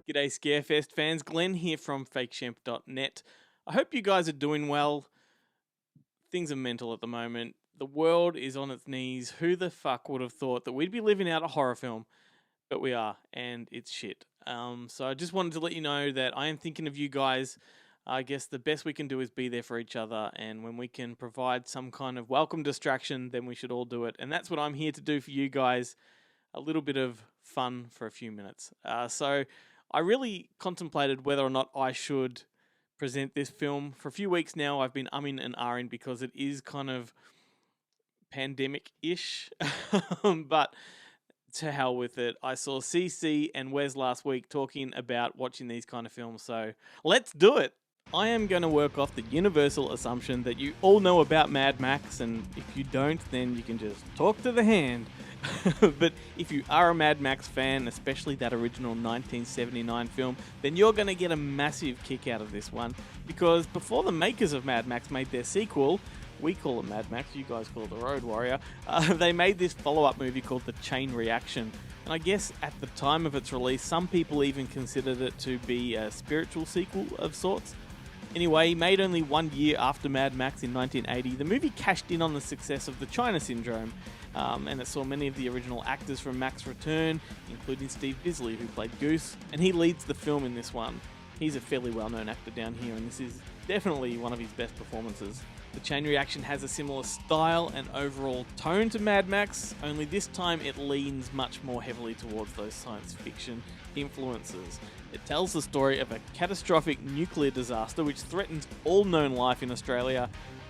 G'day Scarefest fans, Glenn here from fakeshemp.net. I hope you guys are doing well. Things are mental at the moment. The world is on its knees. Who the fuck would have thought that we'd be living out a horror film? But we are, and it's shit. So I just wanted to let you know that I am thinking of you guys. I guess the best we can do is be there for each other, and when we can provide some kind of welcome distraction, then we should all do it. And that's what I'm here to do for you guys. A little bit of fun for a few minutes. So I really contemplated whether or not I should present this film. For a few weeks now, I've been umming and ahhing because it is kind of pandemic-ish, but to hell with it. I saw CC and Wes last week talking about watching these kind of films, so let's do it. I am going to work off the universal assumption that you all know about Mad Max, and if you don't, then you can just talk to the hand. But if you are a Mad Max fan, especially that original 1979 film, then you're going to get a massive kick out of this one, because before the makers of Mad Max made their sequel, we call it Mad Max, you guys call it The Road Warrior, they made this follow-up movie called The Chain Reaction. And I guess at the time of its release, some people even considered it to be a spiritual sequel of sorts. Anyway, made only 1 year after Mad Max in 1980, the movie cashed in on the success of the China Syndrome, and it saw many of the original actors from Max return, including Steve Bisley, who played Goose, and he leads the film in this one. He's a fairly well-known actor down here, and this is definitely one of his best performances. The Chain Reaction has a similar style and overall tone to Mad Max, only this time it leans much more heavily towards those science fiction influences. It tells the story of a catastrophic nuclear disaster which threatens all known life in Australia.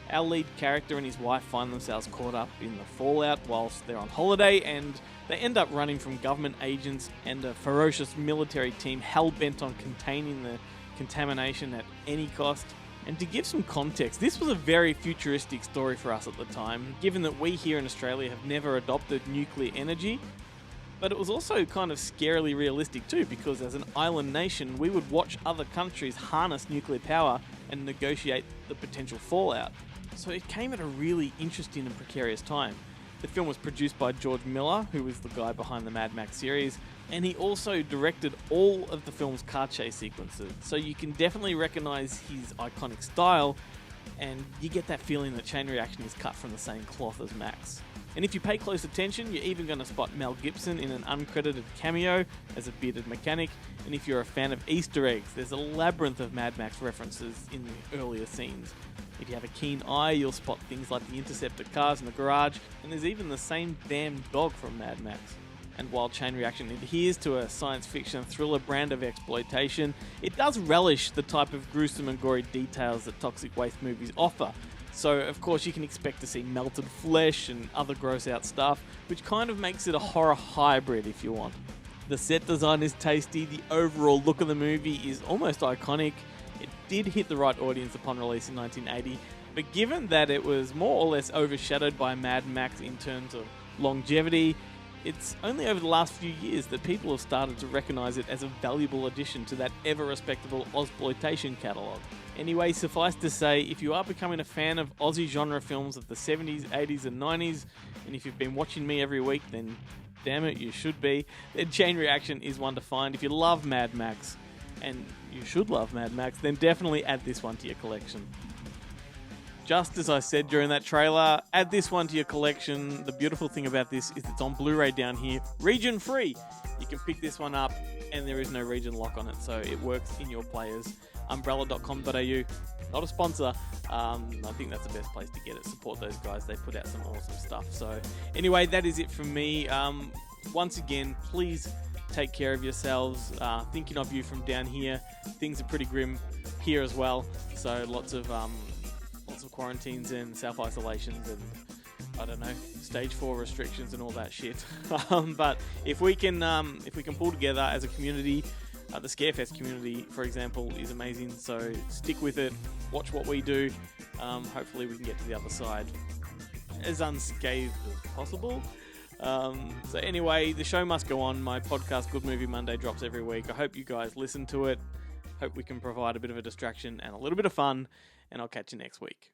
Our lead character and his wife find themselves caught up in the fallout whilst they're on holiday, and they end up running from government agents and a ferocious military team hell-bent on containing the contamination at any cost. And to give some context, this was a very futuristic story for us at the time, given that we here in Australia have never adopted nuclear energy. But it was also kind of scarily realistic too, because as an island nation, we would watch other countries harness nuclear power and negotiate the potential fallout. So it came at a really interesting and precarious time. The film was produced by George Miller, who was the guy behind the Mad Max series, and he also directed all of the film's car chase sequences. So you can definitely recognize his iconic style, and you get that feeling that Chain Reaction is cut from the same cloth as Max. And if you pay close attention, you're even going to spot Mel Gibson in an uncredited cameo as a bearded mechanic. And if you're a fan of Easter eggs, there's a labyrinth of Mad Max references in the earlier scenes. If you have a keen eye, you'll spot things like the Interceptor cars in the garage, and there's even the same damn dog from Mad Max. And while Chain Reaction adheres to a science fiction thriller brand of exploitation, it does relish the type of gruesome and gory details that toxic waste movies offer. So, of course, you can expect to see melted flesh and other gross out stuff, which kind of makes it a horror hybrid if you want. The set design is tasty, the overall look of the movie is almost iconic. It did hit the right audience upon release in 1980, but given that it was more or less overshadowed by Mad Max in terms of longevity, it's only over the last few years that people have started to recognise it as a valuable addition to that ever-respectable Ozploitation catalogue. Anyway, suffice to say, if you are becoming a fan of Aussie genre films of the 70s, 80s and 90s, and if you've been watching me every week, then damn it, you should be, then Chain Reaction is one to find. If you love Mad Max, and you should love Mad Max, then definitely add this one to your collection. Just as I said during that trailer, add this one to your collection. The beautiful thing about this is it's on Blu-ray down here, region free. You can pick this one up and there is no region lock on it, so it works in your players. Umbrella.com.au, not a sponsor. I think that's the best place to get it. Support those guys, they put out some awesome stuff. So anyway, that is it from me. Once again, please take care of yourselves. Thinking of you from down here. Things are pretty grim here as well, so lots of quarantines and self-isolations and I don't know, stage 4 restrictions and all that shit. But if we can pull together as a community, the Scarefest community, for example, is amazing. So stick with it, watch what we do. Hopefully we can get to the other side as unscathed as possible. So anyway, the show must go on. My podcast, Good Movie Monday, drops every week. I hope you guys listen to it. Hope we can provide a bit of a distraction and a little bit of fun. And I'll catch you next week.